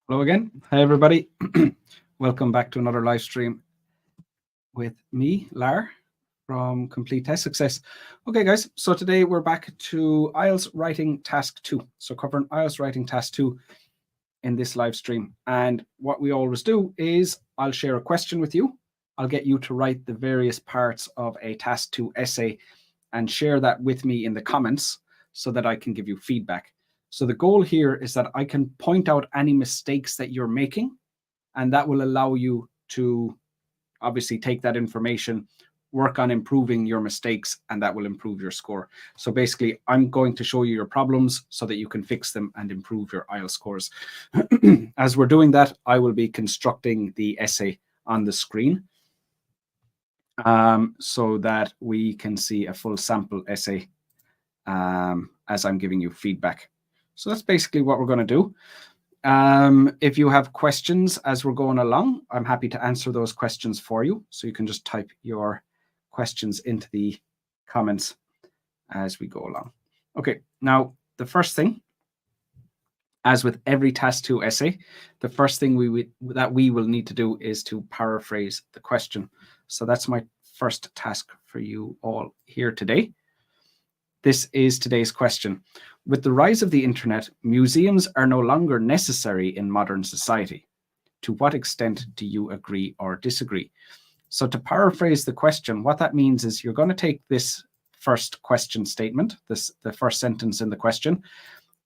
Hello again. Hi, everybody. Welcome back to another live stream with me, Lar, from Complete Test Success. Okay, guys, so today we're back to IELTS Writing Task 2. So covering IELTS Writing Task 2 in this live stream. And what we always do is I'll share a question with you. I'll get you to write the various parts of a Task 2 essay and share that with me in the comments so that I can give you feedback. So the goal here is that I can point out any mistakes that you're making, and that will allow you to obviously take that information, work on improving your mistakes, and that will improve your score. So basically, I'm going to show you your problems so that you can fix them and improve your IELTS scores. As we're doing that, I will be constructing the essay on the screen so that we can see a full sample essay as I'm giving you feedback. So that's basically what we're going to do. If you have questions as we're going along, I'm happy to answer those questions for you. So you can just type your questions into the comments as we go along. Okay, now the first thing, as with every Task 2 essay, the first thing we will need to do is to paraphrase the question. So that's my first task for you all here today. This is today's question. With the rise of the internet, museums are no longer necessary in modern society. To what extent do you agree or disagree? So to paraphrase the question, what that means is you're going to take this first question statement, the first sentence in the question,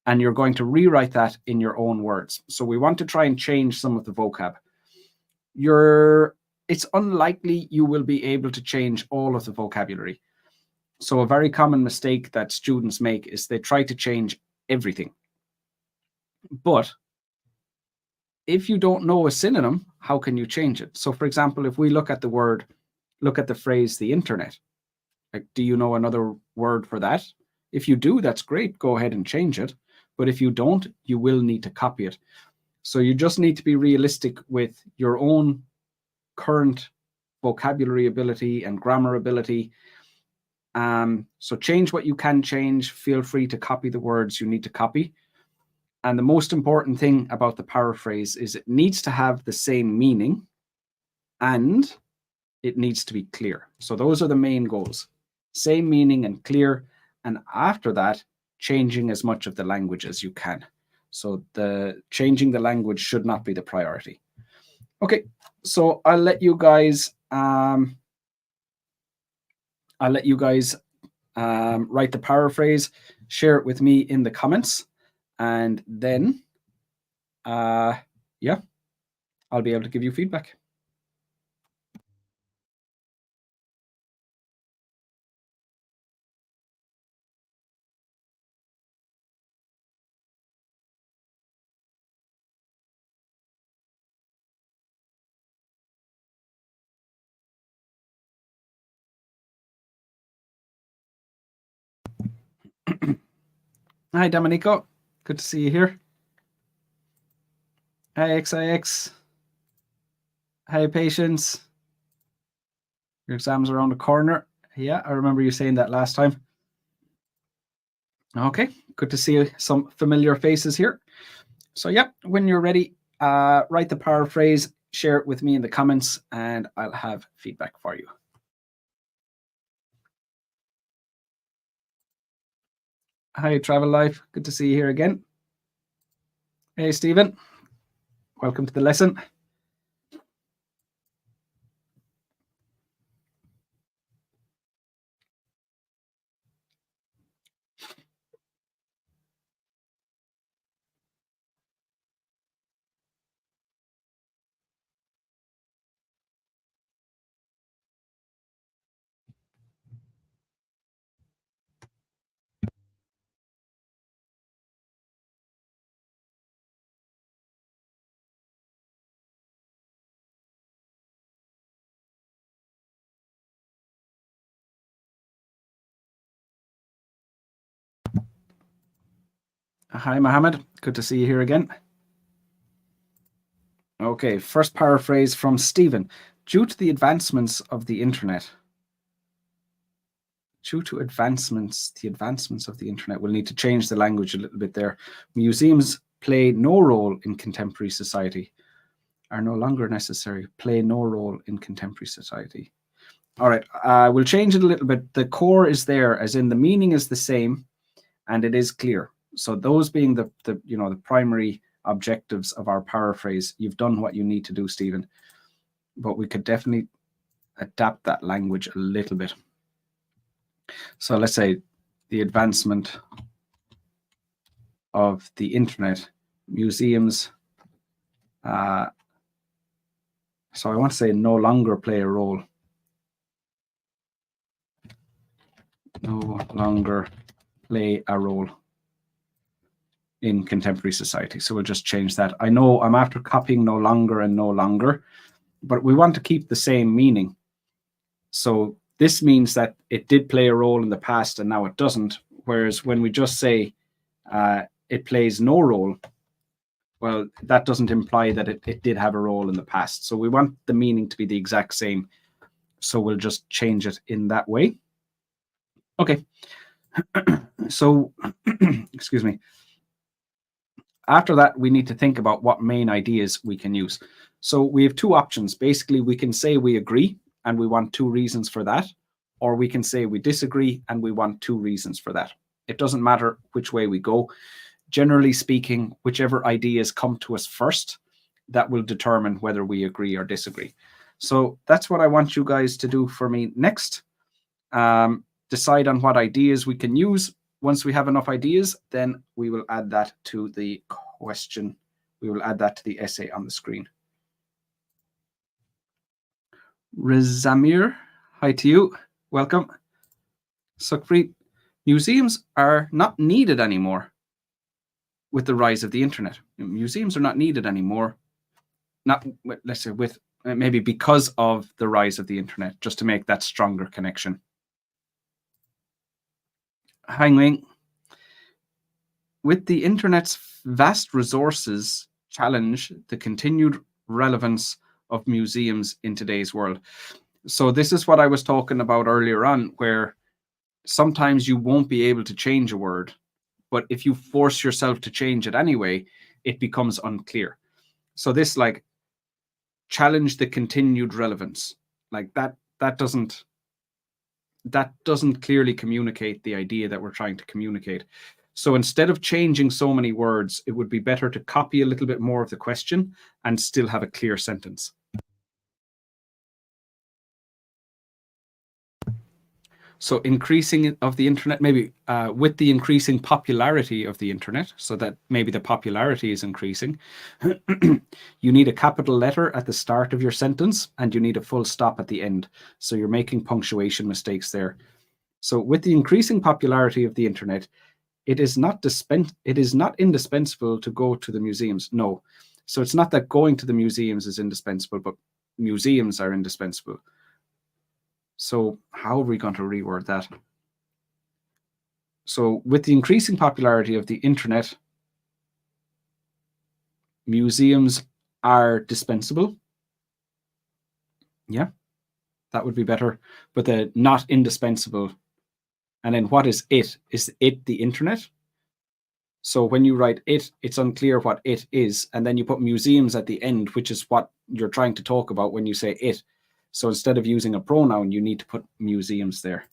and you're going to rewrite that in your own words. So we want to try and change some of the vocab. It's unlikely you will be able to change all of the vocabulary. So a very common mistake that students make is they try to change everything. But if you don't know a synonym, how can you change it? So for example, if we look at the phrase, the internet, like, do you know another word for that? If you do, that's great. Go ahead and change it. But if you don't, you will need to copy it. So you just need to be realistic with your own current vocabulary ability and grammar ability. So change what you can change. Feel free to copy the words you need to copy. And the most important thing about the paraphrase is it needs to have the same meaning and it needs to be clear. So those are the main goals. Same meaning and clear. And after that, changing as much of the language as you can. So changing the language should not be the priority. Okay, so I'll let you guys write the paraphrase, share it with me in the comments, and then, I'll be able to give you feedback. Hi, Domenico. Good to see you here. Hi, XIX. Hi, Patience. Your exam's around the corner. Yeah, I remember you saying that last time. Okay, good to see some familiar faces here. So yeah, when you're ready, write the paraphrase, share it with me in the comments, and I'll have feedback for you. Hi, Travel Life. Good to see you here again. Hey, Stephen. Welcome to the lesson. Hi, Mohammed. Good to see you here again. Okay, first paraphrase from Stephen. Due to the advancements of the internet, the advancements of the internet, we'll need to change the language a little bit there. Museums play no role in contemporary society, are no longer necessary, play no role in contemporary society. All right, we'll change it a little bit. The core is there, as in the meaning is the same, and it is clear. So those being the primary objectives of our paraphrase, you've done what you need to do, Stephen. But we could definitely adapt that language a little bit. So let's say the advancement of the internet, museums. So I want to say no longer play a role. No longer play a role in contemporary society. So we'll just change that. I know I'm after copying no longer and no longer, but we want to keep the same meaning. So this means that it did play a role in the past and now it doesn't. Whereas when we just say it plays no role, well, that doesn't imply that it did have a role in the past. So we want the meaning to be the exact same. So we'll just change it in that way. Okay. So, excuse me. After that, we need to think about what main ideas we can use. So we have two options. Basically, we can say we agree and we want 2 reasons for that, or we can say we disagree and we want 2 reasons for that. It doesn't matter which way we go. Generally speaking, whichever ideas come to us first, that will determine whether we agree or disagree. So that's what I want you guys to do for me next. Decide on what ideas we can use. Once we have enough ideas, then we will add that to the question. We will add that to the essay on the screen. Rizamir, hi to you. Welcome. Sukhpreet, museums are not needed anymore with the rise of the internet. Museums are not needed anymore. Not, let's say, with maybe because of the rise of the internet, just to make that stronger connection. Hang Wing, with the internet's vast resources challenge the continued relevance of museums in today's world. So this is what I was talking about earlier on, where sometimes you won't be able to change a word, but if you force yourself to change it anyway, it becomes unclear. So this, like, challenge the continued relevance, like that doesn't clearly communicate the idea that we're trying to communicate. So instead of changing so many words, it would be better to copy a little bit more of the question and still have a clear sentence. So increasing of the internet, maybe with the increasing popularity of the internet, so that maybe the popularity is increasing, you need a capital letter at the start of your sentence and you need a full stop at the end. So you're making punctuation mistakes there. So with the increasing popularity of the internet, it is not indispensable to go to the museums. No. So it's not that going to the museums is indispensable, but museums are indispensable. So how are we going to reword that? So with the increasing popularity of the internet, museums are dispensable. Yeah, that would be better. But the not indispensable. And then what is it? Is it the internet? So when you write it, it's unclear what it is. And then you put museums at the end, which is what you're trying to talk about when you say it. So instead of using a pronoun, you need to put museums there.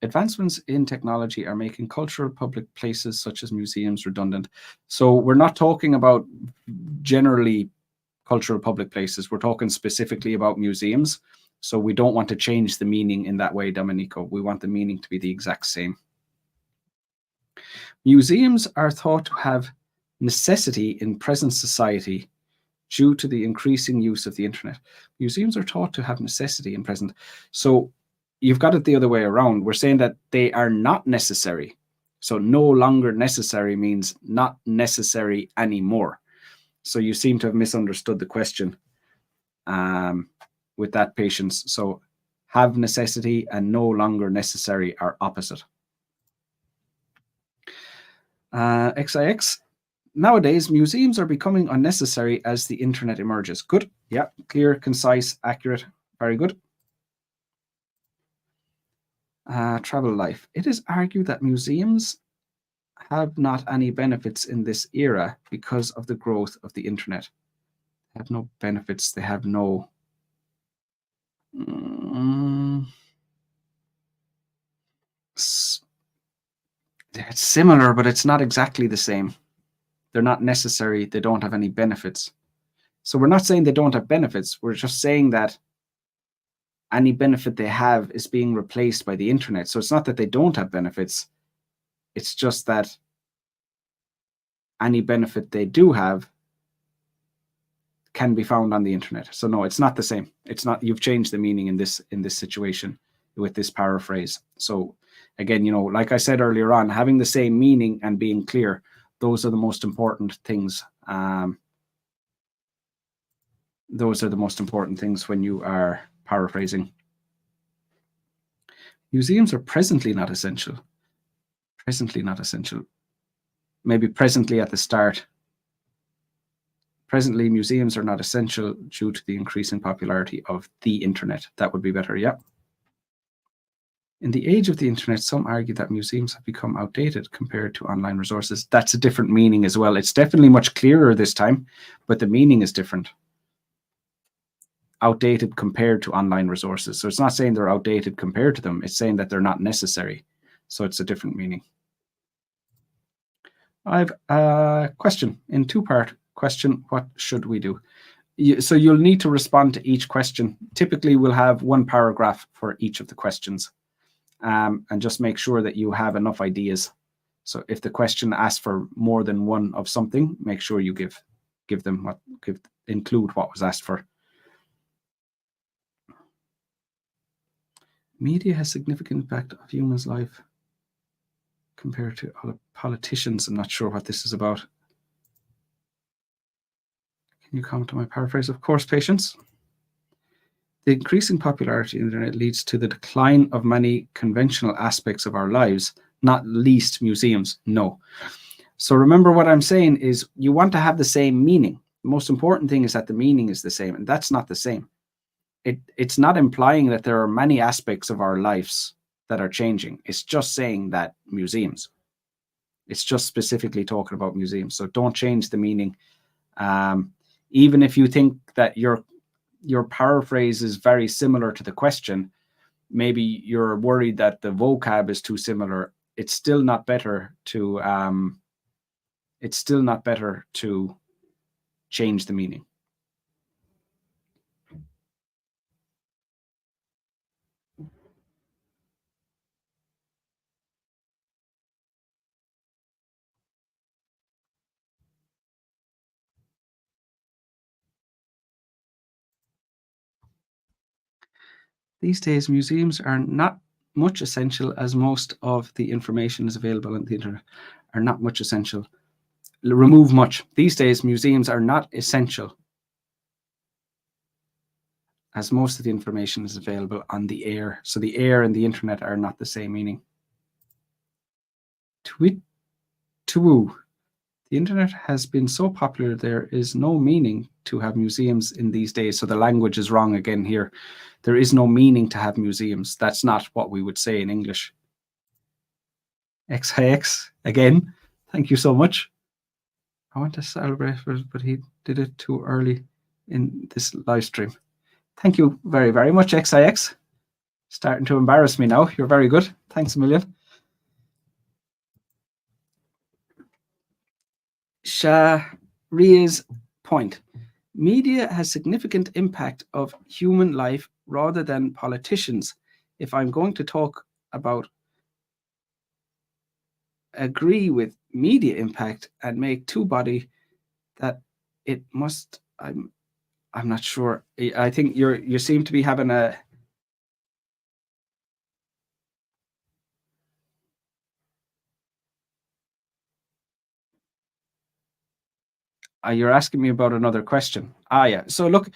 Advancements in technology are making cultural public places such as museums redundant. So we're not talking about generally cultural public places. We're talking specifically about museums. So we don't want to change the meaning in that way, Domenico. We want the meaning to be the exact same. Museums are thought to have necessity in present society due to the increasing use of the internet. Museums are thought to have necessity in present. So you've got it the other way around. We're saying that they are not necessary. So no longer necessary means not necessary anymore. So you seem to have misunderstood the question with that, Patience. So have necessity and no longer necessary are opposite. XIX. Nowadays, museums are becoming unnecessary as the internet emerges. Good. Yeah. Clear, concise, accurate. Very good. Travel life. It is argued that museums have not any benefits in this era because of the growth of the internet. Have no benefits. They have no. It's similar, but it's not exactly the same. They're not necessary. They don't have any benefits. So we're not saying they don't have benefits. We're just saying that any benefit they have is being replaced by the internet. So it's not that they don't have benefits. It's just that any benefit they do have can be found on the internet. So no, it's not the same. It's not. You've changed the meaning in this situation with this paraphrase. So again, like I said earlier on, having the same meaning and being clear, those are the most important things. Those are the most important things when you are paraphrasing. Museums are presently not essential. Presently not essential. Maybe presently at the start. Presently, museums are not essential due to the increasing popularity of the internet. That would be better, yeah. In the age of the internet, some argue that museums have become outdated compared to online resources. That's a different meaning as well. It's definitely much clearer this time, but the meaning is different. Outdated compared to online resources. So it's not saying they're outdated compared to them. It's saying that they're not necessary. So it's a different meaning. I have a question in two-part question. What should we do? So you'll need to respond to each question. Typically, we'll have one paragraph for each of the questions, and just make sure that you have enough ideas. So if the question asks for more than one of something, make sure you include what was asked for. Media has significant impact of humans' life compared to other politicians. I'm not sure what this is about. Can you comment on my paraphrase? Of course, Patience. The increasing popularity of the internet leads to the decline of many conventional aspects of our lives, not least museums. No. So remember what I'm saying is you want to have the same meaning. The most important thing is that the meaning is the same, and that's not the same. It's not implying that there are many aspects of our lives that are changing. It's just saying that museums. It's just specifically talking about museums. So don't change the meaning. Even if you think that your paraphrase is very similar to the question, maybe you're worried that the vocab is too similar. It's still not better to change the meaning. These days, museums are not much essential as most of the information is available on the internet. Are not much essential. Remove much. These days, museums are not essential as most of the information is available on the air. So the air and the internet are not the same meaning. To-woo. The internet has been so popular, there is no meaning to have museums in these days. So the language is wrong again here. There is no meaning to have museums. That's not what we would say in English. XIX, again, thank you so much. I want to celebrate, but he did it too early in this live stream. Thank you very, very much, XIX. Starting to embarrass me now. You're very good. Thanks a million. Sharia's point. Media has significant impact of human life rather than politicians. If I'm going to talk about agree with media impact and make two body, that it must, I'm not sure. I think you seem to be having a you're asking me about another question. Yeah. So look,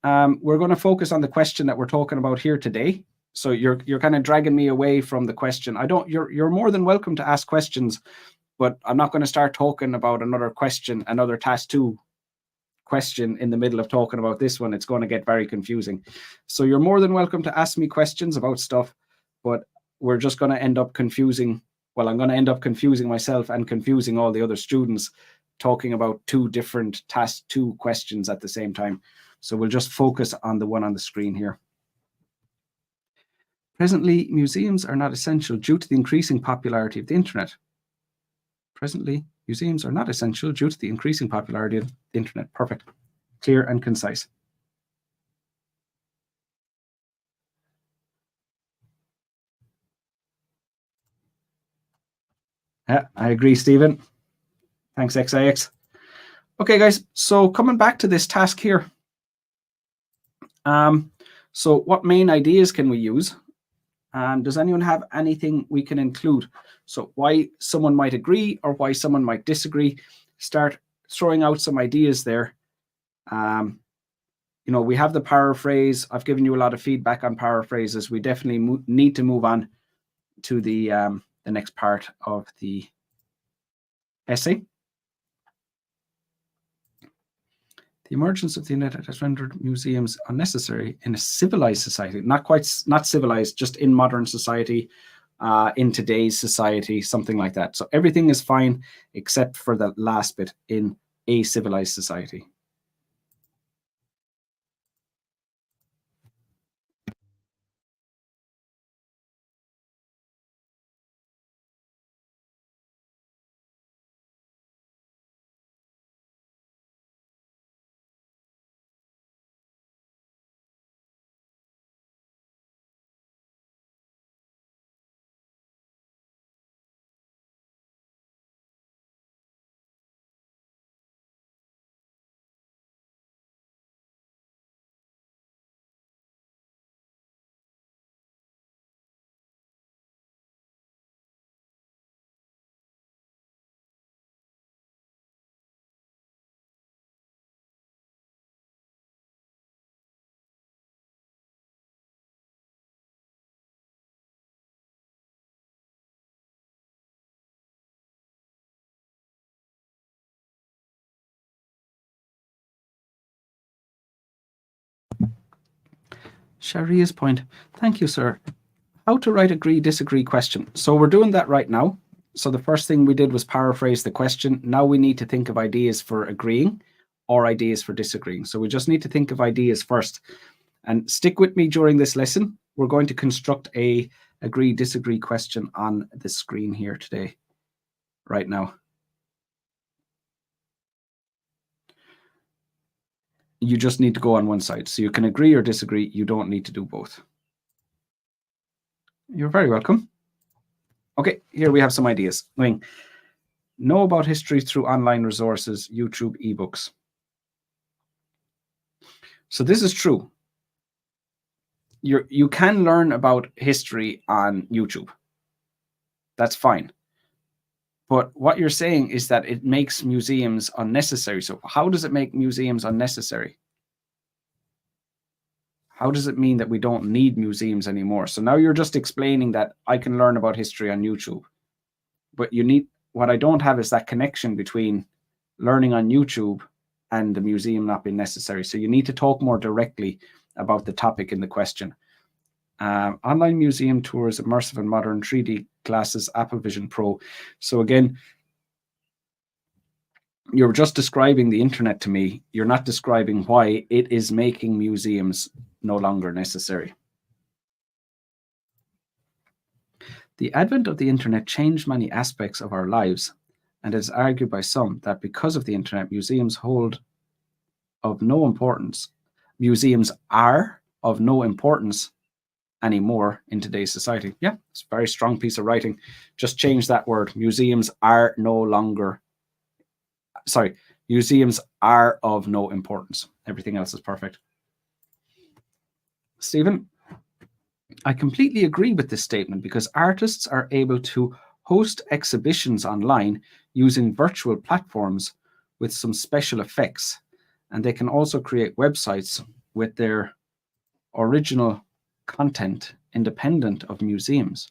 we're going to focus on the question that we're talking about here today. So you're kind of dragging me away from the question. You're more than welcome to ask questions, but I'm not going to start talking about another question, another task 2 question in the middle of talking about this one. It's going to get very confusing. So you're more than welcome to ask me questions about stuff, but we're just going to end up confusing well, I'm going to end up confusing myself and confusing all the other students talking about two different task 2 questions at the same time. So we'll just focus on the one on the screen here. Presently, museums are not essential due to the increasing popularity of the internet. Presently, museums are not essential due to the increasing popularity of the internet. Perfect. Clear and concise. Yeah, I agree, Stephen. Thanks, XIX. Okay, guys, so coming back to this task here. So what main ideas can we use? And does anyone have anything we can include? So why someone might agree or why someone might disagree? Start throwing out some ideas there. You know, we have the paraphrase. I've given you a lot of feedback on paraphrases. We definitely need to move on to the next part of the essay. The emergence of the internet has rendered museums unnecessary in a civilized society. Not civilized, just in modern society, in today's society, something like that. So everything is fine except for the last bit, in a civilized society. Sharia's point. Thank you, sir. How to write agree, disagree question. So we're doing that right now. So the first thing we did was paraphrase the question. Now we need to think of ideas for agreeing or ideas for disagreeing. So we just need to think of ideas first. And stick with me during this lesson. We're going to construct a agree, disagree question on the screen here today, right now. You just need to go on one side. So you can agree or disagree. You don't need to do both. You're very welcome. Okay, here we have some ideas. Know about history through online resources, YouTube, ebooks. So this is true. You can learn about history on YouTube. That's fine. But what you're saying is that it makes museums unnecessary. So how does it make museums unnecessary? How does it mean that we don't need museums anymore? So now you're just explaining that I can learn about history on YouTube. But what I don't have is that connection between learning on YouTube and the museum not being necessary. So you need to talk more directly about the topic in the question. Online museum tours, immersive and modern 3D classes, Apple Vision Pro. So again, you're just describing the internet to me. You're not describing why it is making museums no longer necessary. The advent of the internet changed many aspects of our lives, and it is argued by some that because of the internet, museums of no importance. Museums are of no importance anymore in today's society. Yeah, it's a very strong piece of writing. Just change that word. Museums are museums are of no importance. Everything else is perfect. Stephen, I completely agree with this statement because artists are able to host exhibitions online using virtual platforms with some special effects, and they can also create websites with their original content independent of museums.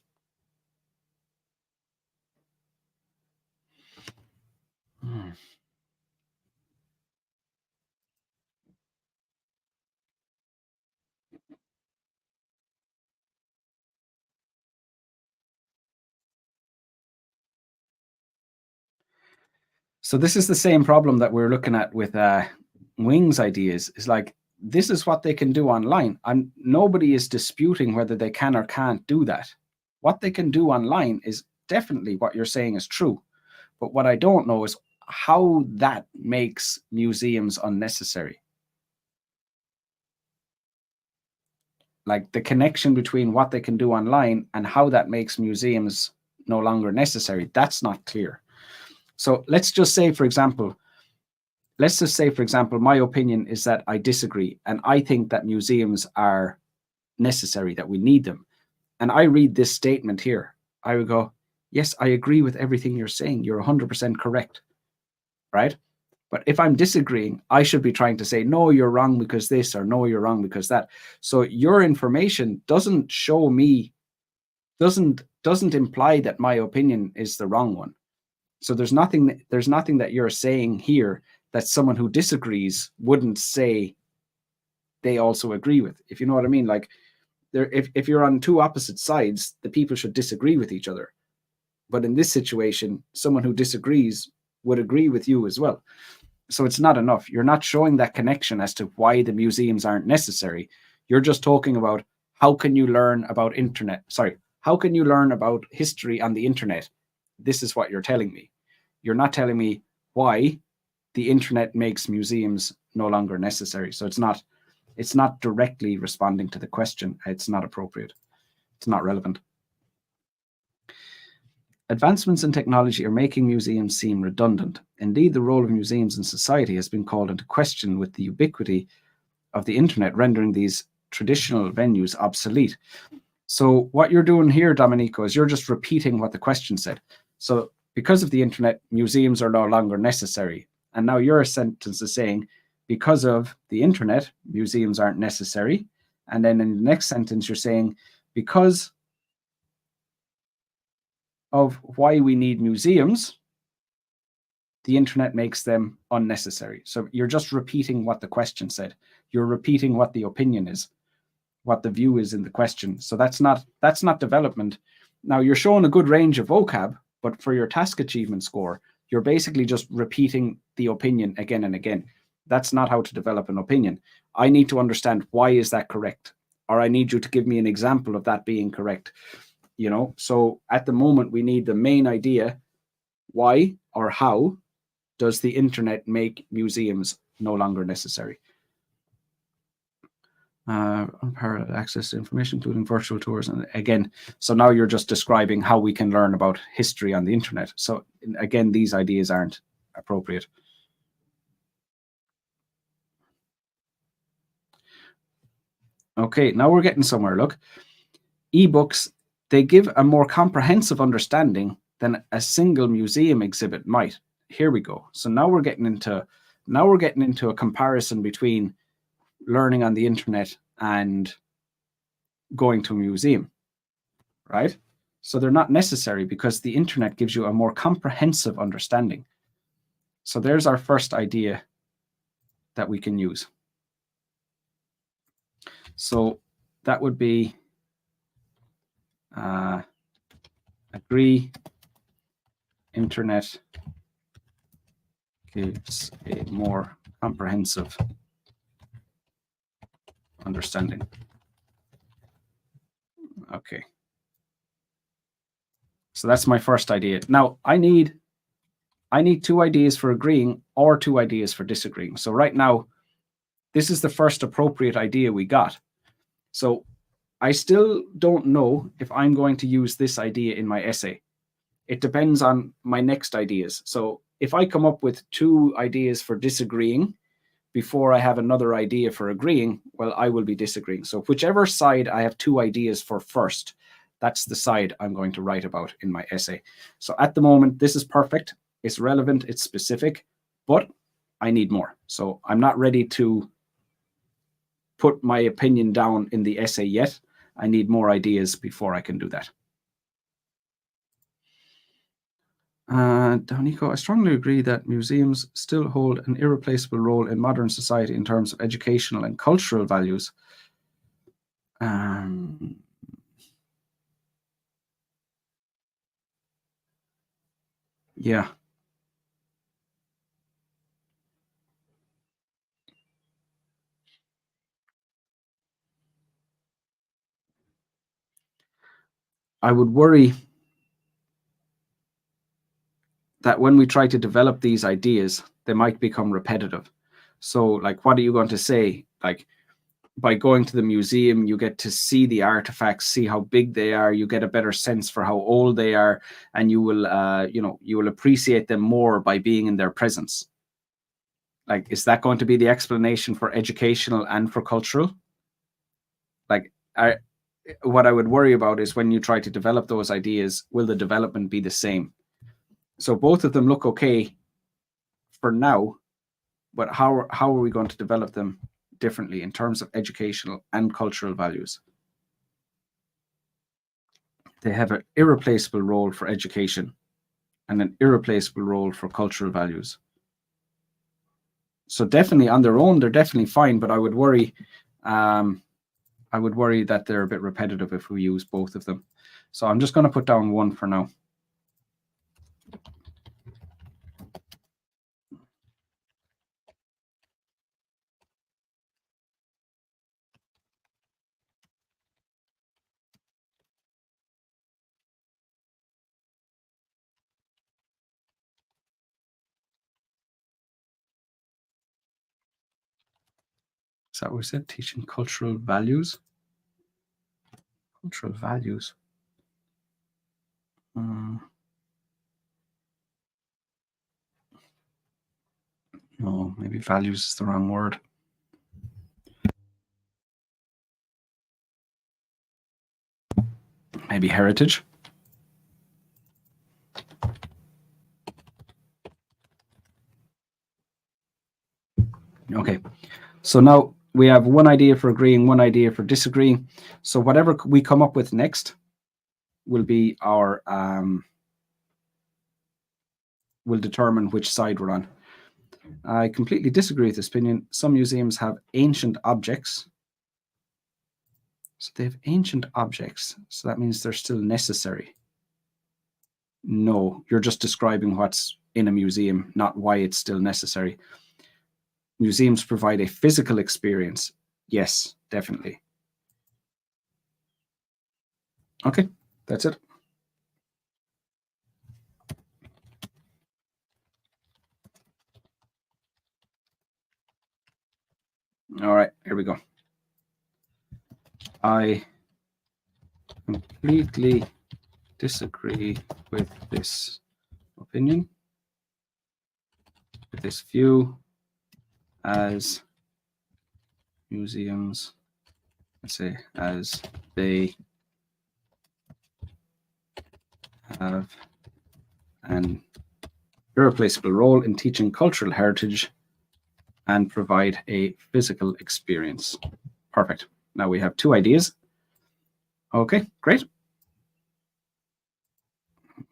So this is the same problem that we're looking at with Wing's ideas. Is like, this is what they can do online, and nobody is disputing whether they can or can't do that. What they can do online is definitely what you're saying is true. But what I don't know is how that makes museums unnecessary. Like the connection between what they can do online and how that makes museums no longer necessary. That's not clear. So let's just say, for example, my opinion is that I disagree, and I think that museums are necessary, that we need them. And I read this statement here. I would go, yes, I agree with everything you're saying. You're 100% correct, right? But if I'm disagreeing, I should be trying to say, no, you're wrong because this, or no, you're wrong because that. So your information doesn't show me, doesn't imply that my opinion is the wrong one. So there's nothing that you're saying here that someone who disagrees wouldn't say they also agree with, if you know what I mean. Like, if you're on two opposite sides, the people should disagree with each other. But in this situation, someone who disagrees would agree with you as well. So it's not enough. You're not showing that connection as to why the museums aren't necessary. You're just talking about how can you learn about how can you learn about history on the internet? This is what you're telling me. You're not telling me why the internet makes museums no longer necessary. So it's not directly responding to the question. It's not appropriate. It's not relevant. Advancements in technology are making museums seem redundant. Indeed, the role of museums in society has been called into question with the ubiquity of the internet, rendering these traditional venues obsolete. So what you're doing here, Domenico, is you're just repeating what the question said. So because of the internet, museums are no longer necessary. And now your sentence is saying, because of the internet, museums aren't necessary. And then in the next sentence, you're saying, because of why we need museums, the internet makes them unnecessary. So you're just repeating what the question said. You're repeating what the opinion is, what the view is in the question. So that's not development. Now you're showing a good range of vocab, but for your task achievement score, you're basically just repeating the opinion again and again. That's not how to develop an opinion. I need to understand, why is that correct? Or I need you to give me an example of that being correct. So at the moment we need the main idea. Why or how does the internet make museums no longer necessary? Unparalleled access to information, including virtual tours. And again, so now you're just describing how we can learn about history on the internet. So again, these ideas aren't appropriate. Okay, now we're getting somewhere. Look, ebooks, they give a more comprehensive understanding than a single museum exhibit might. Here we go. So now we're getting into a comparison between learning on the internet and going to a museum, right? So they're not necessary because the internet gives you a more comprehensive understanding. So there's our first idea that we can use. So that would be agree, internet gives a more comprehensive understanding. Okay. So that's my first idea. Now I need 2 ideas for agreeing or 2 ideas for disagreeing. So right now, this is the first appropriate idea we got. So I still don't know if I'm going to use this idea in my essay. It depends on my next ideas. So if I come up with 2 ideas for disagreeing before I have another idea for agreeing, well, I will be disagreeing. So whichever side I have 2 ideas for first, that's the side I'm going to write about in my essay. So at the moment, this is perfect. It's relevant, it's specific, but I need more. So I'm not ready to put my opinion down in the essay yet. I need more ideas before I can do that. Domenico, I strongly agree that museums still hold an irreplaceable role in modern society in terms of educational and cultural values. Yeah. I would worry that when we try to develop these ideas, they might become repetitive. So like, what are you going to say? Like, by going to the museum, you get to see the artifacts, see how big they are, you get a better sense for how old they are, and you will, you will appreciate them more by being in their presence. Like, is that going to be the explanation for educational and for cultural? Like, what I would worry about is when you try to develop those ideas, will the development be the same? So both of them look okay for now, but how are we going to develop them differently in terms of educational and cultural values? They have an irreplaceable role for education and an irreplaceable role for cultural values. So definitely on their own, they're definitely fine, but I would worry that they're a bit repetitive if we use both of them. So I'm just going to put down one for now. Is that what we said? Teaching cultural values? Cultural values. No, maybe values is the wrong word. Maybe heritage. Okay, so now we have one idea for agreeing, one idea for disagreeing. So whatever we come up with next will be our, will determine which side we're on. I completely disagree with this opinion. Some museums have ancient objects. So they have ancient objects. So that means they're still necessary. No, you're just describing what's in a museum, not why it's still necessary. Museums provide a physical experience. Yes, definitely. Okay, that's it. All right, here we go. I completely disagree with this opinion, with this view, as museums, let's say, as they have an irreplaceable role in teaching cultural heritage and provide a physical experience. Perfect. Now we have two ideas. Okay, great.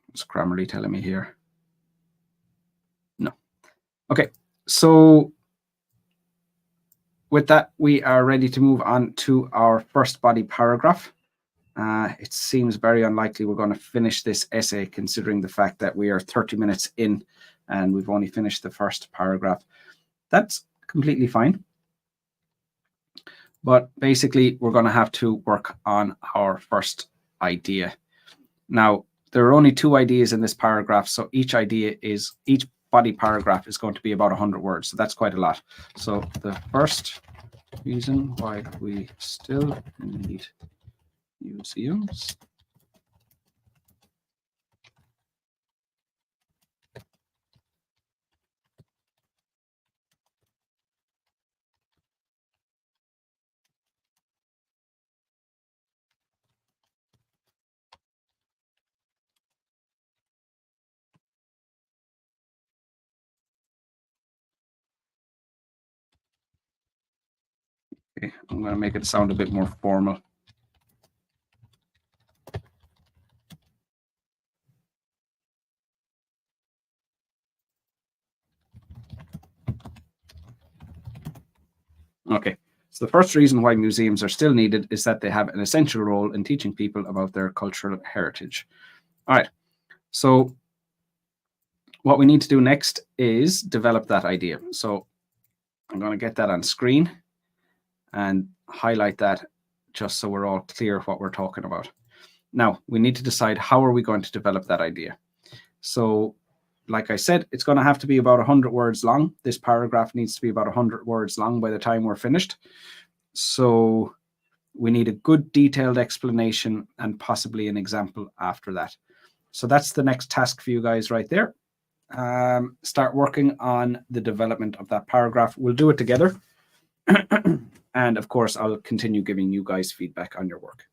It's Grammarly telling me here. No. Okay, so with that, we are ready to move on to our first body paragraph. It seems very unlikely we're going to finish this essay considering the fact that we are 30 minutes in and we've only finished the first paragraph. That's completely fine. But basically, we're going to have to work on our first idea. Now, there are only two ideas in this paragraph, so each body paragraph is going to be about 100 words, so that's quite a lot. So the first reason why we still need museums . Okay, I'm going to make it sound a bit more formal. Okay, so the first reason why museums are still needed is that they have an essential role in teaching people about their cultural heritage. All right, so what we need to do next is develop that idea. So I'm going to get that on screen and highlight that just so we're all clear what we're talking about. Now, we need to decide how are we going to develop that idea. So, like I said, it's going to have to be about 100 words long. This paragraph needs to be about 100 words long by the time we're finished. So we need a good detailed explanation and possibly an example after that. So that's the next task for you guys right there. Start working on the development of that paragraph. We'll do it together. And of course, I'll continue giving you guys feedback on your work.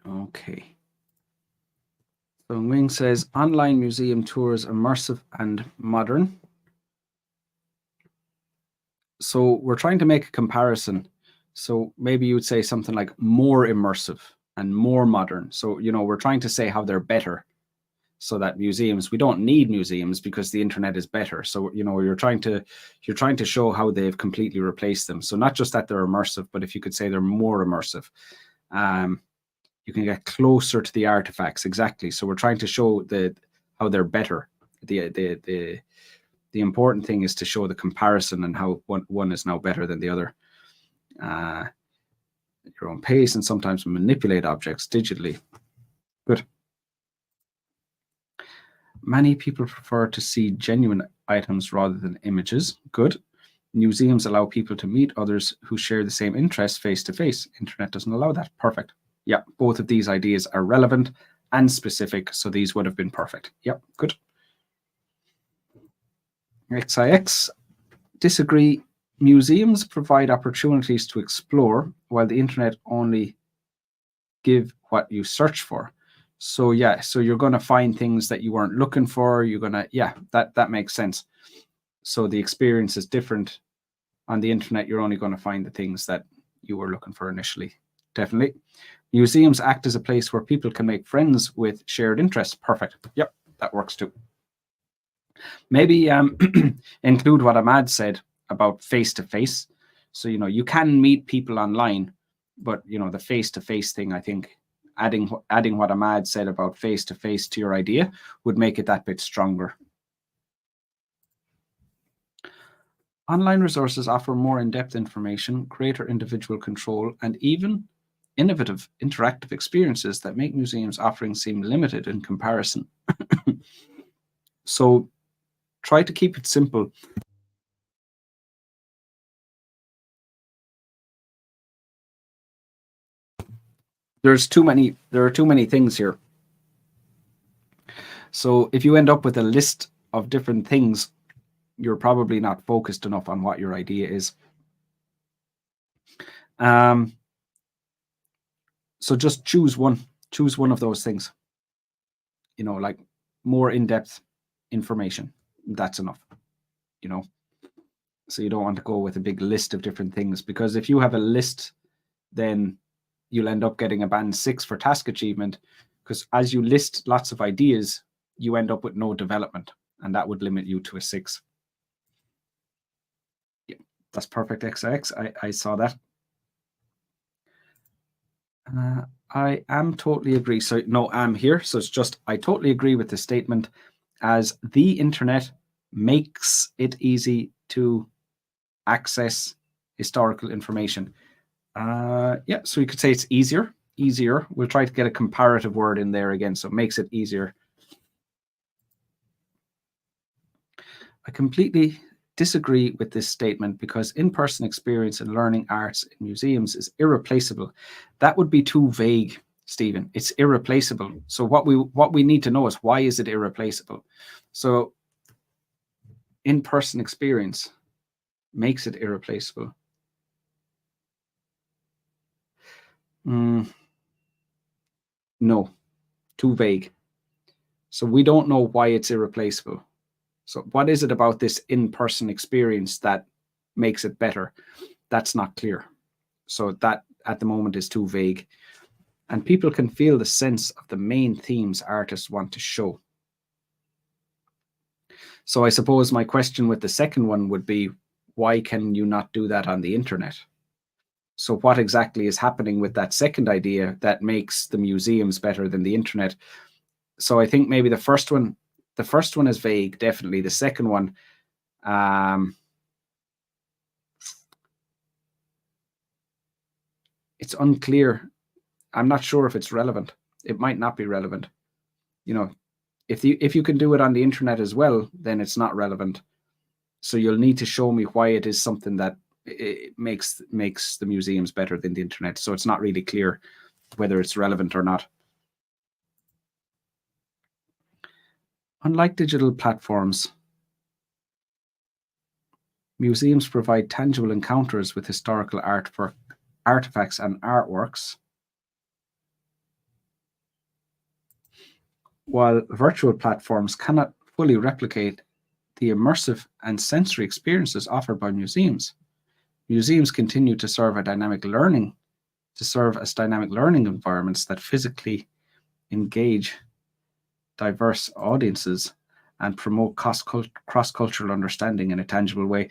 Okay. So Wing says, online museum tours, immersive and modern. So we're trying to make a comparison. So maybe you would say something like more immersive and more modern. So, you know, we're trying to say how they're better. So that museums, we don't need museums because the internet is better. So, you know, you're trying to show how they've completely replaced them. So not just that they're immersive, but if you could say they're more immersive. You can get closer to the artifacts. Exactly. So we're trying to show how they're better. The important thing is to show the comparison and how one is now better than the other. Your own pace, and sometimes manipulate objects digitally. Good. Many people prefer to see genuine items rather than images. Good. Museums allow people to meet others who share the same interests face to face. Internet doesn't allow that. Perfect. Yeah, both of these ideas are relevant and specific, so these would have been perfect. Yep, good. XIX, disagree. Museums provide opportunities to explore, while the internet only give what you search for. So yeah, so you're going to find things that you weren't looking for. You're going to, yeah, that makes sense. So the experience is different. On the internet, you're only going to find the things that you were looking for initially. Definitely. Museums act as a place where people can make friends with shared interests. Perfect. Yep, that works too. Maybe include what Ahmad said about face-to-face. So, you know, you can meet people online, but, you know, the face-to-face thing, I think, adding what Ahmad said about face-to-face to your idea would make it that bit stronger. Online resources offer more in-depth information, greater individual control, and even innovative interactive experiences that make museums' offerings seem limited in comparison. So try to keep it simple. There are too many things here. So if you end up with a list of different things, you're probably not focused enough on what your idea is. So just choose one of those things, you know, like more in-depth information. That's enough, you know. So you don't want to go with a big list of different things, because if you have a list, then you'll end up getting a band 6 for task achievement, because as you list lots of ideas, you end up with no development, and that would limit you to a 6. Yeah, that's perfect, XX. I saw that. I am totally agree. So no, I'm here. So it's just, I totally agree with the statement, as the internet makes it easy to access historical information. Yeah, so you could say it's easier. We'll try to get a comparative word in there again, so it makes it easier. I completely disagree with this statement, because in-person experience in learning arts in museums is irreplaceable. That would be too vague. Stephen. It's irreplaceable. So what we need to know is, why is it irreplaceable? So in-person experience makes it irreplaceable. No, too vague. So we don't know why it's irreplaceable. So what is it about this in-person experience that makes it better? That's not clear. So that at the moment is too vague. And people can feel the sense of the main themes artists want to show. So I suppose my question with the second one would be, why can you not do that on the internet? So what exactly is happening with that second idea that makes the museums better than the internet? So I think maybe the first one is vague, definitely. The second one, it's unclear. I'm not sure if it's relevant. It might not be relevant. You know, if you can do it on the internet as well, then it's not relevant. So you'll need to show me why it is something that it makes the museums better than the internet. So it's not really clear whether it's relevant or not. Unlike digital platforms, museums provide tangible encounters with historical artifacts and artworks, while virtual platforms cannot fully replicate the immersive and sensory experiences offered by museums. Museums continue to serve as dynamic learning environments that physically engage diverse audiences and promote cross-cultural understanding in a tangible way.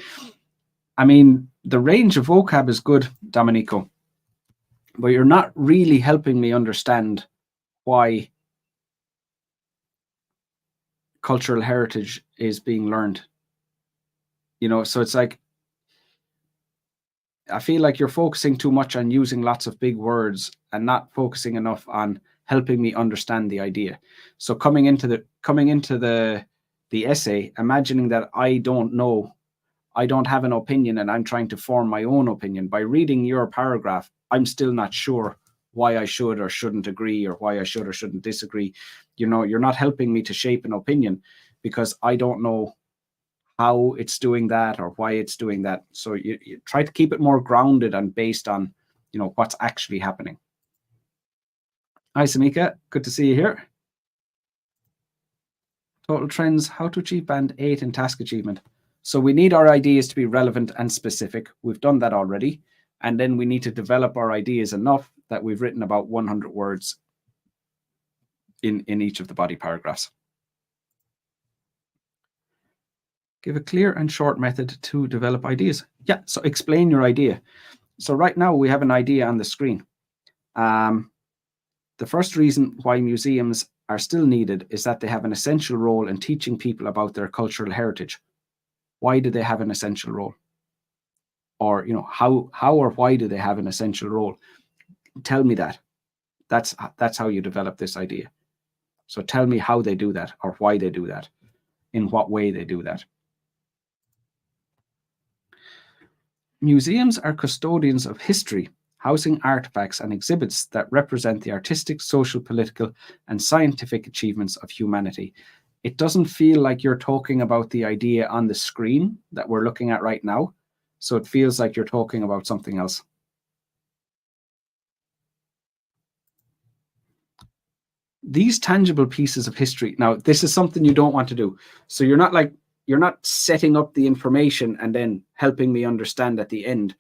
I mean, the range of vocab is good, Domenico, but you're not really helping me understand why cultural heritage is being learned. So it's like, I feel like you're focusing too much on using lots of big words and not focusing enough on helping me understand the idea. So coming into the essay, imagining that I don't know, I don't have an opinion, and I'm trying to form my own opinion. By reading your paragraph, I'm still not sure why I should or shouldn't agree, or why I should or shouldn't disagree. You're not helping me to shape an opinion, because I don't know how it's doing that or why it's doing that. So you try to keep it more grounded and based on, what's actually happening. Hi, Samika. Good to see you here. Total trends, how to achieve band 8 in task achievement. So we need our ideas to be relevant and specific. We've done that already. And then we need to develop our ideas enough that we've written about 100 words in each of the body paragraphs. Give a clear and short method to develop ideas. Yeah, so explain your idea. So right now we have an idea on the screen. The first reason why museums are still needed is that they have an essential role in teaching people about their cultural heritage. Why do they have an essential role? Or, how or why do they have an essential role? Tell me that. That's how you develop this idea. So tell me how they do that, or why they do that, in what way they do that. Museums are custodians of history, housing artifacts and exhibits that represent the artistic, social, political, and scientific achievements of humanity. It doesn't feel like you're talking about the idea on the screen that we're looking at right now. So it feels like you're talking about something else. These tangible pieces of history. Now, this is something you don't want to do. So you're not setting up the information and then helping me understand at the end.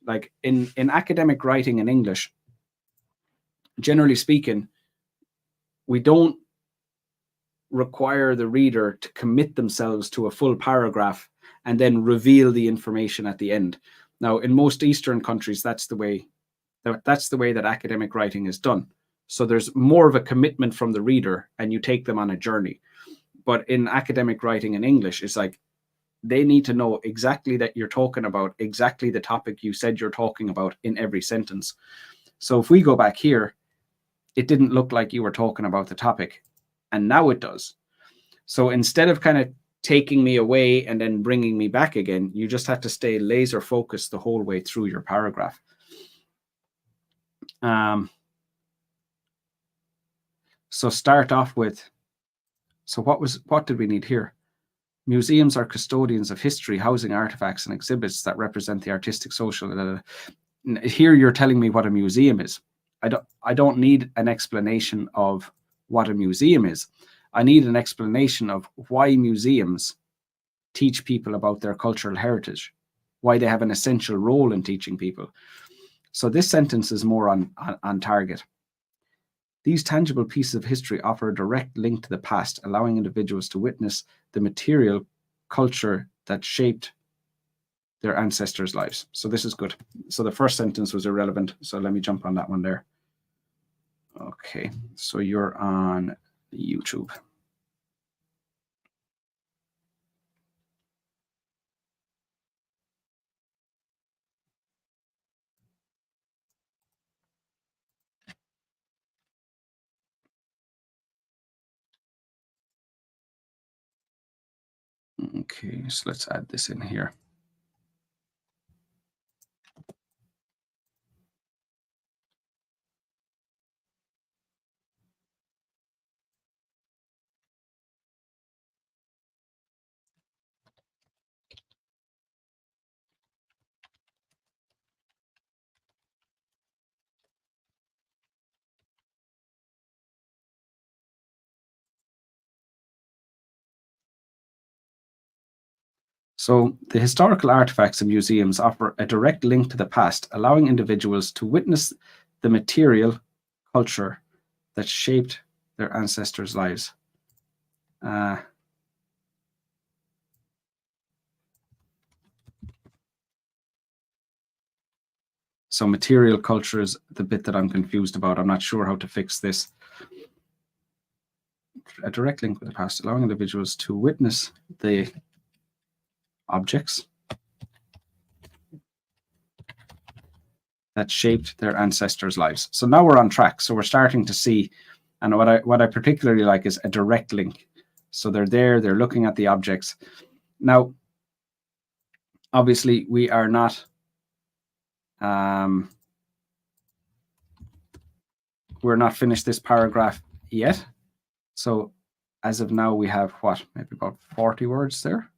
Like in academic writing in English, generally speaking, we don't require the reader to commit themselves to a full paragraph and then reveal the information at the end. Now, in most Eastern countries, that's the way that academic writing is done. So there's more of a commitment from the reader, and you take them on a journey. But in academic writing in English, it's like they need to know exactly that you're talking about exactly the topic you said you're talking about in every sentence. So if we go back here, it didn't look like you were talking about the topic, and now it does. So instead of kind of taking me away and then bringing me back again, you just have to stay laser focused the whole way through your paragraph. So start off with, so what did we need here? Museums are custodians of history, housing artifacts and exhibits that represent the artistic, social. Here you're telling me what a museum is. I don't need an explanation of what a museum is. I need an explanation of why museums teach people about their cultural heritage, why they have an essential role in teaching people. So this sentence is more on target. These tangible pieces of history offer a direct link to the past, allowing individuals to witness the material culture that shaped their ancestors' lives. So this is good. So the first sentence was irrelevant. So let me jump on that one there. Okay, so you're on YouTube. Okay, so let's add this in here. So the historical artifacts in museums offer a direct link to the past, allowing individuals to witness the material culture that shaped their ancestors' lives. So material culture is the bit that I'm confused about. I'm not sure how to fix this. A direct link with the past, allowing individuals to witness the objects that shaped their ancestors' lives. So now we're on track. So we're starting to see, and what I particularly like is a direct link. So they're there, they're looking at the objects. Now, obviously, we are not we're not finished this paragraph yet. So as of now, we have what, maybe about 40 words there,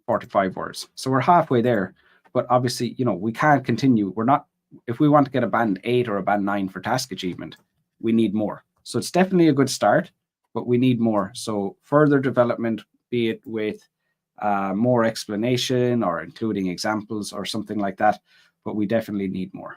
45 words. So we're halfway there. But obviously, we can't continue. We're not, if we want to get a band 8 or a band 9 for task achievement, we need more. So it's definitely a good start, but we need more. So further development, be it with more explanation or including examples or something like that, but we definitely need more.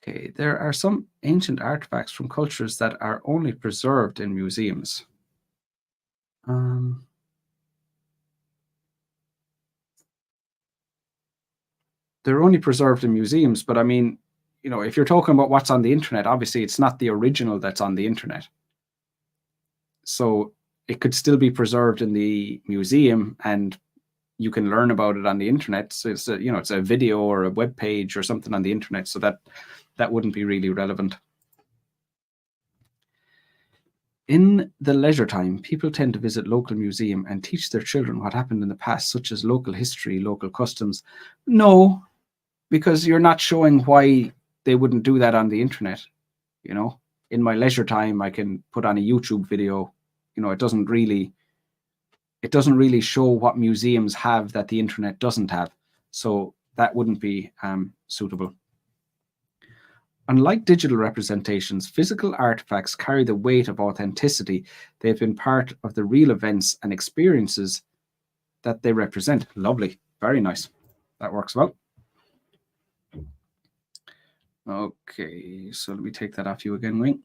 Okay, there are some ancient artifacts from cultures that are only preserved in museums. They're only preserved in museums, but I mean, if you're talking about what's on the internet, obviously it's not the original that's on the internet. So it could still be preserved in the museum and you can learn about it on the internet. So it's it's a video or a web page or something on the internet. So that wouldn't be really relevant. In the leisure time, people tend to visit local museum and teach their children what happened in the past, such as local history, local customs. No, because you're not showing why they wouldn't do that on the internet. In my leisure time, I can put on a YouTube video. It doesn't really show what museums have that the internet doesn't have. So that wouldn't be suitable. Unlike digital representations, physical artifacts carry the weight of authenticity. They've been part of the real events and experiences that they represent. Lovely. Very nice. That works well. Okay, so let me take that off you again, Wing.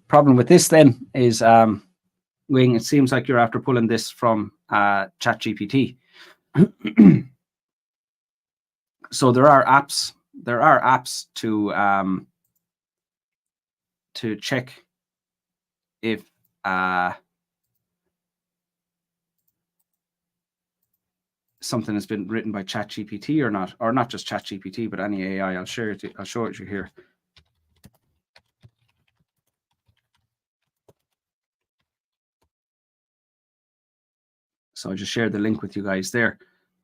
Problem with this then is, Wing, it seems like you're after pulling this from ChatGPT. So there are apps to check if something has been written by ChatGPT or not, or not just ChatGPT, but any AI. I'll show it to you here. So I just shared the link with you guys there.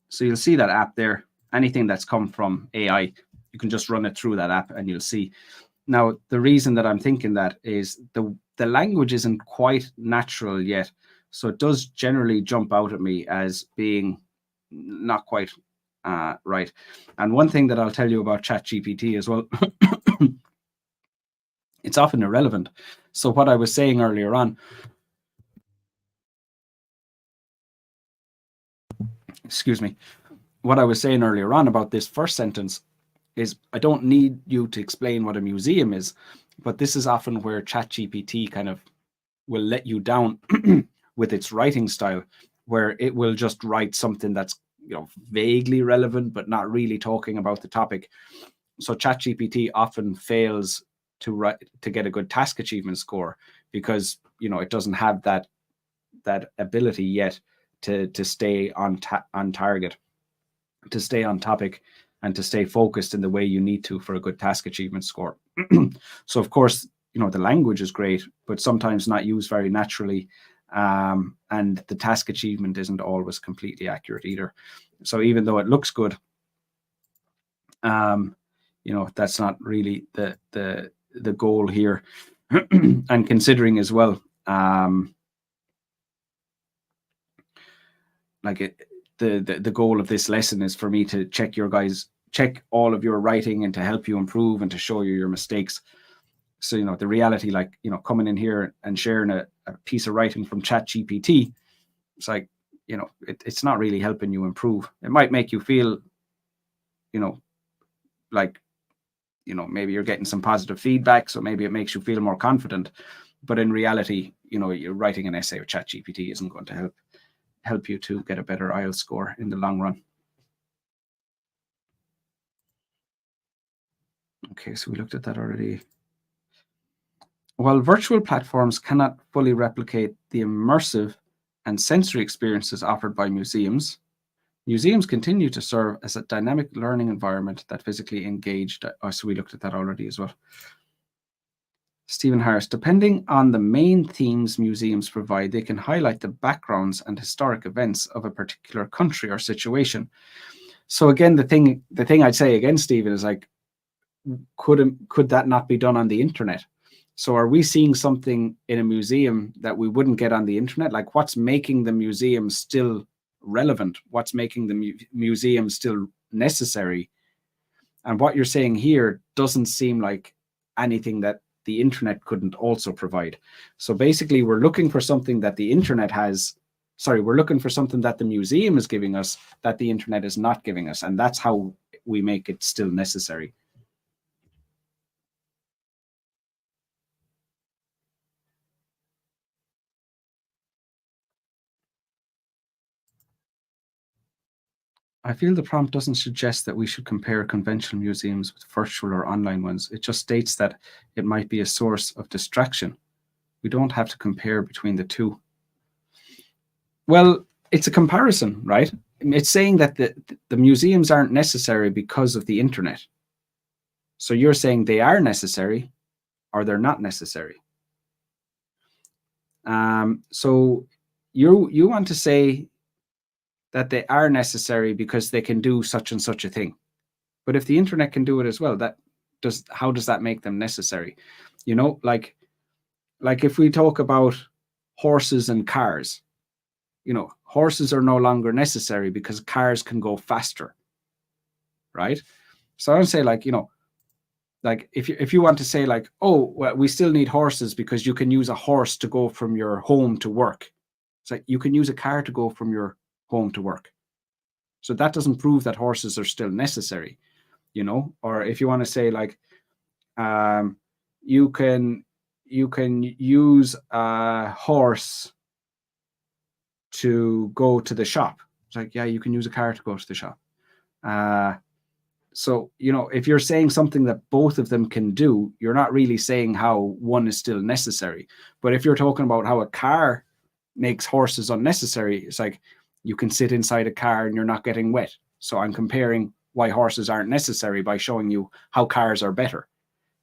So you'll see that app there. Anything that's come from AI, you can just run it through that app and you'll see. Now, the reason that I'm thinking that is the language isn't quite natural yet. So it does generally jump out at me as being not quite right. And one thing that I'll tell you about ChatGPT as well, it's often irrelevant. So what I was saying earlier on, excuse me, what I was saying earlier on about this first sentence is I don't need you to explain what a museum is, but this is often where ChatGPT kind of will let you down with its writing style, where it will just write something that's, you know, vaguely relevant, but not really talking about the topic. So ChatGPT often fails to get a good task achievement score because, you know, it doesn't have that ability yet to stay on target, to stay on topic, and to stay focused in the way you need to for a good task achievement score. So of course, you know, the language is great, but sometimes not used very naturally. And the task achievement isn't always completely accurate either. So even though it looks good, you know, that's not really the goal here. And considering as well, like the goal of this lesson is for me to check all of your writing and to help you improve and to show you your mistakes. So, you know, the reality, like, you know, coming in here and sharing a piece of writing from ChatGPT, it's like, you know, it's not really helping you improve. It might make you feel, you know, like, you know, maybe you're getting some positive feedback, so maybe it makes you feel more confident. But in reality, you know, you're writing an essay with ChatGPT isn't going to help you to get a better IELTS score in the long run. Okay, so we looked at that already. While virtual platforms cannot fully replicate the immersive and sensory experiences offered by museums, museums continue to serve as a dynamic learning environment that physically engaged. Oh, so we looked at that already as well. Stephen Harris, depending on the main themes museums provide, they can highlight the backgrounds and historic events of a particular country or situation. So again, the thing I'd say again, Stephen, is like, could that not be done on the internet? So are we seeing something in a museum that we wouldn't get on the internet? Like, what's making the museum still relevant? What's making the museum still necessary? And what you're saying here doesn't seem like anything that the internet couldn't also provide. So basically, we're looking for something that the internet has. Sorry, we're looking for something that the museum is giving us that the internet is not giving us. And that's how we make it still necessary. I feel the prompt doesn't suggest that we should compare conventional museums with virtual or online ones. It just states that it might be a source of distraction. We don't have to compare between the two. Well, it's a comparison, right? It's saying that the museums aren't necessary because of the internet. So you're saying they are necessary or they're not necessary. So you want to say that they are necessary because they can do such and such a thing. But if the internet can do it as well, how does that make them necessary? You know, like if we talk about horses and cars, you know, horses are no longer necessary because cars can go faster, right? So I would say, like, you know, like if you want to say like, oh, well, we still need horses because you can use a horse to go from your home to work. It's like you can use a car to go from your home to work. So that doesn't prove that horses are still necessary, you know? Or if you want to say like, you can you can use a horse to go to the shop. It's like, yeah, you can use a car to go to the shop. So, you know, if you're saying something that both of them can do, you're not really saying how one is still necessary. But if you're talking about how a car makes horses unnecessary, it's like you can sit inside a car and you're not getting wet. So I'm comparing why horses aren't necessary by showing you how cars are better.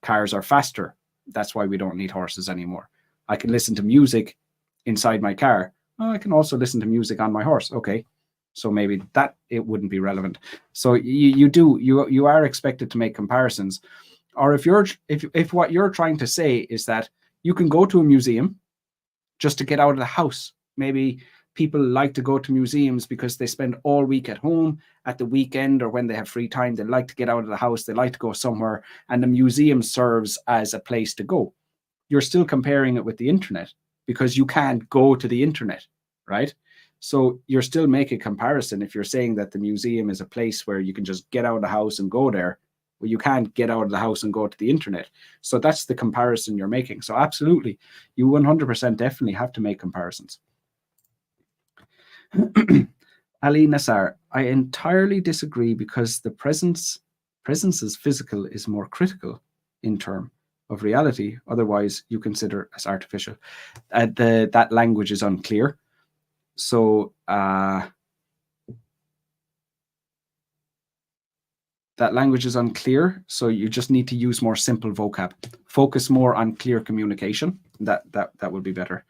Cars are faster. That's why we don't need horses anymore. I can listen to music inside my car. Oh, I can also listen to music on my horse. Okay. So maybe that it wouldn't be relevant. So you are expected to make comparisons. Or if what you're trying to say is that you can go to a museum just to get out of the house. Maybe people like to go to museums because they spend all week at home. At the weekend or when they have free time, they like to get out of the house. They like to go somewhere, and the museum serves as a place to go. You're still comparing it with the internet because you can't go to the internet, right? So you're still making a comparison. If you're saying that the museum is a place where you can just get out of the house and go there, well, you can't get out of the house and go to the internet. So that's the comparison you're making. So absolutely, you 100% definitely have to make comparisons. Ali Nassar, I entirely disagree because the presence's physical is more critical in term of reality. Otherwise, you consider as artificial. That language is unclear. So that language is unclear. So you just need to use more simple vocab. Focus more on clear communication. That would be better.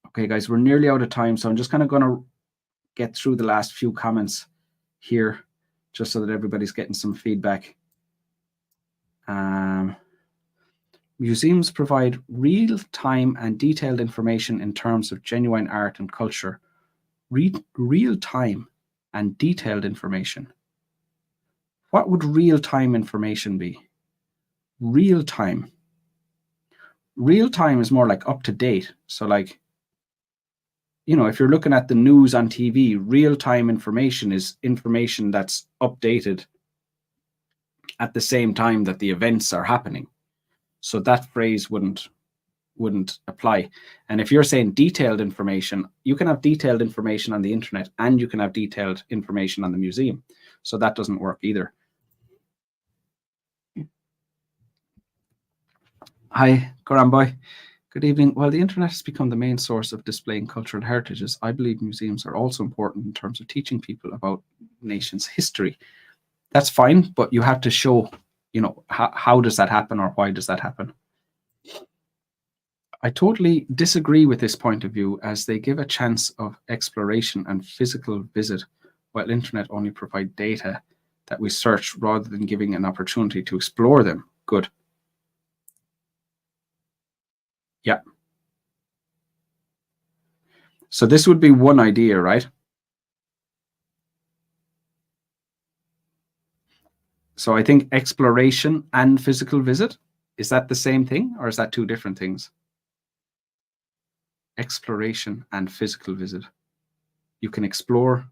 Okay, guys, we're nearly out of time, so I'm just kind of going to get through the last few comments here, just so that everybody's getting some feedback. Museums provide real-time and detailed information in terms of genuine art and culture. Real-time and detailed information. What would real-time information be? Real-time. Real-time is more like up-to-date. So like, you know, if you're looking at the news on TV, real-time information is information that's updated at the same time that the events are happening. So that phrase wouldn't apply. And if you're saying detailed information, you can have detailed information on the internet and you can have detailed information on the museum. So that doesn't work either. Hi, Goran Boy. Good evening. While the internet has become the main source of displaying cultural heritages, I believe museums are also important in terms of teaching people about nations' history. That's fine, but you have to show, you know, how does that happen or why does that happen? I totally disagree with this point of view, as they give a chance of exploration and physical visit, while internet only provide data that we search rather than giving an opportunity to explore them. Good. Yeah. So this would be one idea, right? So I think exploration and physical visit, is that the same thing or is that two different things? Exploration and physical visit. You can explore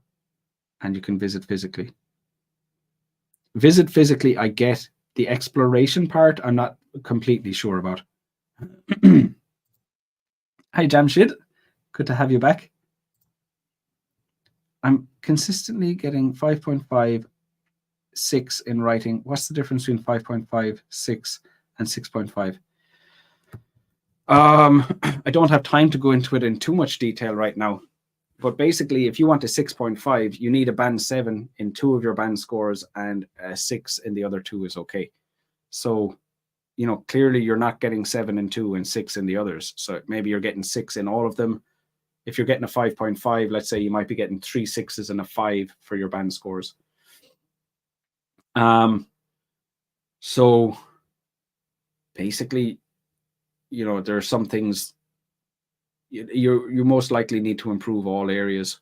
and you can visit physically. Visit physically, I get. The exploration part, I'm not completely sure about. Hi, Jamshid. Good to have you back. I'm consistently getting 5.56 in writing. What's the difference between 5.5, 6, and 6.5? I don't have time to go into it in too much detail right now. But basically, if you want a 6.5, you need a band 7 in 2 of your band scores and a 6 in the other 2 is okay. So, you know, clearly you're not getting 7 in 2 and 6 in the others. So maybe you're getting 6 in all of them. If you're getting a 5.5, let's say you might be getting 3 6s and a 5 for your band scores. So basically, you know, there are some things you most likely need to improve all areas.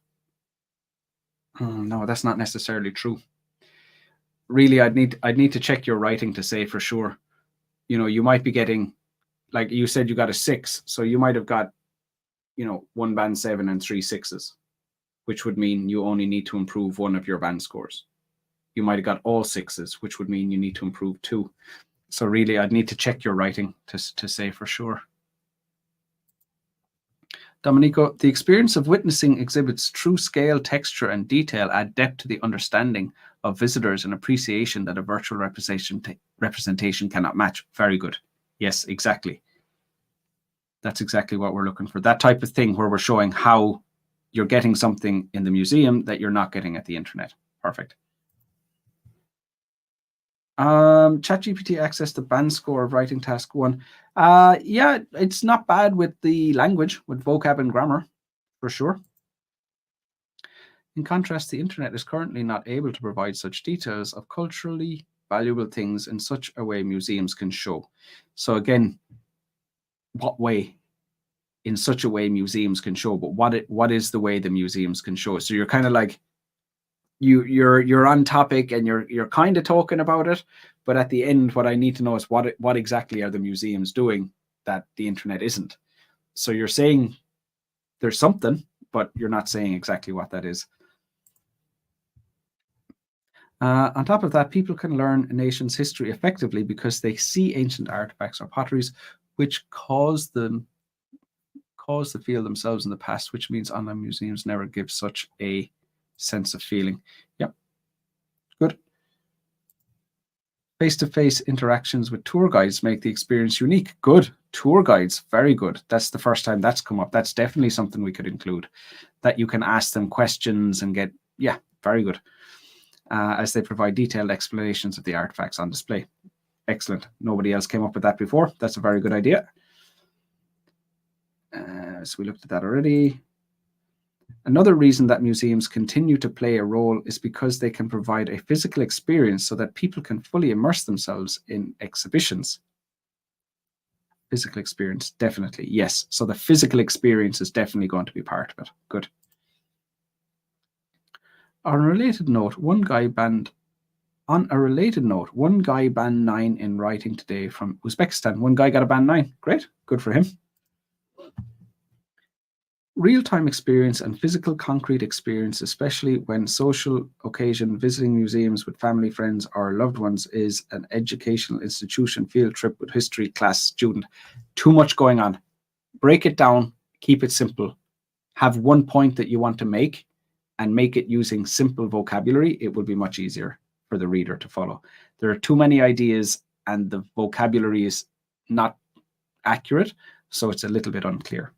No, that's not necessarily true. Really, I'd need to check your writing to say for sure. You know, you might be getting, like you said, you got a 6, so you might have got, you know, 1 band 7 and 3 6s, which would mean you only need to improve 1 of your band scores. You might have got all 6s, which would mean you need to improve 2. So really, I'd need to check your writing to say for sure. Domenico, the experience of witnessing exhibits true scale, texture, and detail add depth to the understanding of visitors and appreciation that a virtual representation cannot match. Very good. Yes, exactly. That's exactly what we're looking for. That type of thing where we're showing how you're getting something in the museum that you're not getting at the internet. Perfect. ChatGPT accessed the band score of writing task 1. Yeah, it's not bad with the language, with vocab and grammar, for sure. In contrast, the internet is currently not able to provide such details of culturally valuable things in such a way museums can show. So again, what way? In such a way museums can show, but what is the way the museums can show? So you're kind of like, you're on topic and you're kind of talking about it, but at the end, what I need to know is what exactly are the museums doing that the internet isn't. So you're saying there's something, but you're not saying exactly what that is. On top of that, people can learn a nation's history effectively because they see ancient artifacts or potteries, which cause to feel themselves in the past, which means online museums never give such a sense of feeling. Yep. Good. Face-to-face interactions with tour guides make the experience unique. Good. Tour guides, very good. That's the first time that's come up. That's definitely something we could include, that you can ask them questions and get, yeah, very good. As they provide detailed explanations of the artifacts on display. Excellent. Nobody else came up with that before. That's a very good idea. So we looked at that already. Another reason that museums continue to play a role is because they can provide a physical experience so that people can fully immerse themselves in exhibitions. Physical experience, definitely. Yes. So the physical experience is definitely going to be part of it. Good. On a related note, one guy banned 9 in writing today from Uzbekistan. One guy got a band 9. Great. Good for him. Real-time experience and physical concrete experience, especially when social occasion, visiting museums with family, friends, or loved ones, is an educational institution field trip with history class student. Too much going on. Break it down, keep it simple. Have one point that you want to make and make it using simple vocabulary. It will be much easier for the reader to follow. There are too many ideas and the vocabulary is not accurate, so it's a little bit unclear.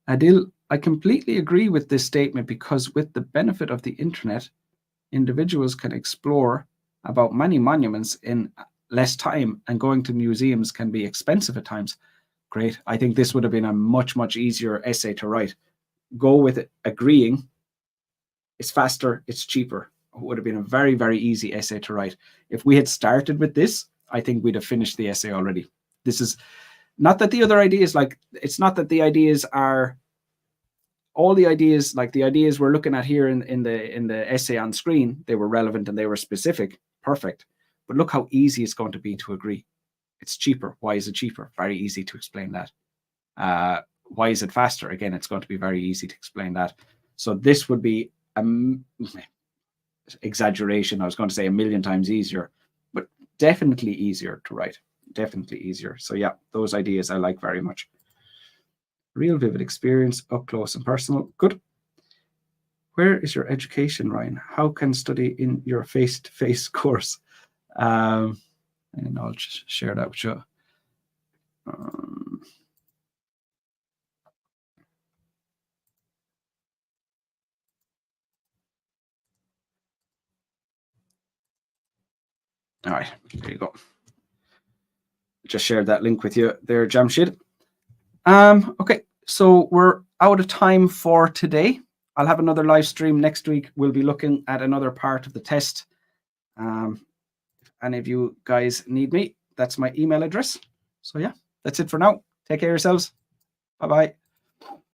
Adil, I completely agree with this statement because with the benefit of the internet, individuals can explore about many monuments in less time, and going to museums can be expensive at times. Great. I think this would have been a much, much easier essay to write. Go with it, agreeing. It's faster, it's cheaper. It would have been a very, very easy essay to write. If we had started with this, I think we'd have finished the essay already. This is not that the other ideas, like, it's not that the ideas are all the ideas, like the ideas we're looking at here in the essay on screen, they were relevant and they were specific. Perfect. But look how easy it's going to be to agree. It's cheaper. Why is it cheaper? Very easy to explain that. Why is it faster? Again, it's going to be very easy to explain that. So this would be exaggeration. I was going to say a million times easier, but definitely easier to write. Definitely easier. So yeah, those ideas I like very much. Real vivid experience, up close and personal. Good. Where is your education, Ryan? How can study in your face-to-face course? And I'll just share that with you. All right, there you go. Just shared that link with you there, Jamshid. Okay, so we're out of time for today. I'll have another live stream next week. We'll be looking at another part of the test. If any of you guys need me, that's my email address. So yeah, that's it for now. Take care of yourselves. Bye-bye.